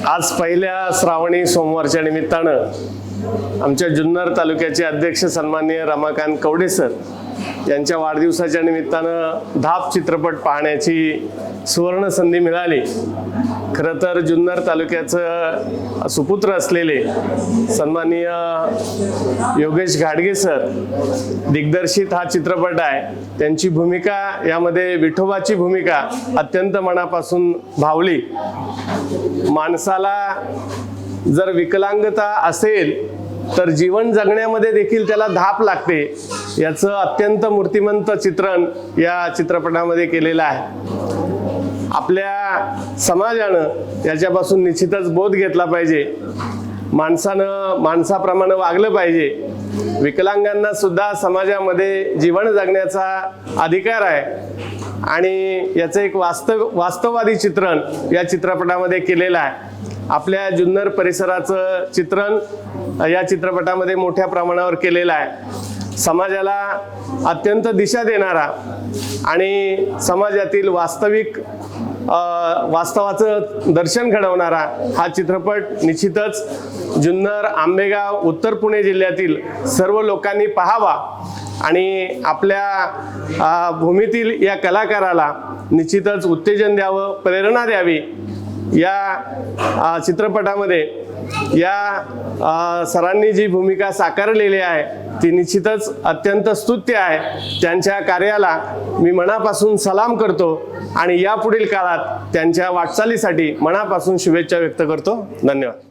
आज पहिल्या श्रावणी सोमवारच्या निमित्तानं आमच्या जुन्नर तालुक्याचे अध्यक्ष सन्माननीय रमाकांत कवडे सर यांच्या वाढदिवसाच्या निमित्तानं धाप चित्रपट पाहण्याची सुवर्ण संधी मिळाली। खरं तर जुन्नर तालुक्याचं सुपुत्र असलेले सन्माननीय योगेश घाडगे सर दिग्दर्शित हा चित्रपट आहे। त्यांची भूमिका यामध्ये विठोबाची भूमिका अत्यंत मनापासून भावली। माणसाला जर विकलांगता असेल तर जीवन जगण्यामध्ये देखील त्याला धाप लागते, याचं अत्यंत मूर्तिमंत चित्रण या चित्रपटामध्ये केलेलं आहे। आपल्या समाजानं याच्यापासून निश्चितच बोध घेतला पाहिजे। माणसानं माणसाप्रमाणे वागलं पाहिजे। विकलांगांना सुद्धा समाजामध्ये जीवन जगण्याचा अधिकार आहे आणि याचं एक वास्तववादी चित्रण या चित्रपटामध्ये केलेलं आहे। आपल्या जुन्नर परिसराचं चित्रण या चित्रपटामध्ये मोठ्या प्रमाणावर केलेलं आहे। समाजाला अत्यंत दिशा देणारा आणि समाजातील वास्तवाचं दर्शन घडवणारा हा चित्रपट निश्चितच जुन्नर, आंबेगाव, उत्तर पुणे जिल्ह्यातील सर्व लोकांनी पाहावा आणि आपल्या भूमीतील या कलाकाराला निश्चितच उत्तेजन द्यावं, प्रेरणा द्यावी। या चित्रपटामध्ये या सरांनी जी भूमिका साकारलेली आहे ती निश्चितच अत्यंत स्तुत्य आहे। त्यांच्या कार्याला मी मनापासून सलाम करतो आणि यापुढील काळात त्यांच्या वाटचालीसाठी मनापासून शुभेच्छा व्यक्त करतो। धन्यवाद।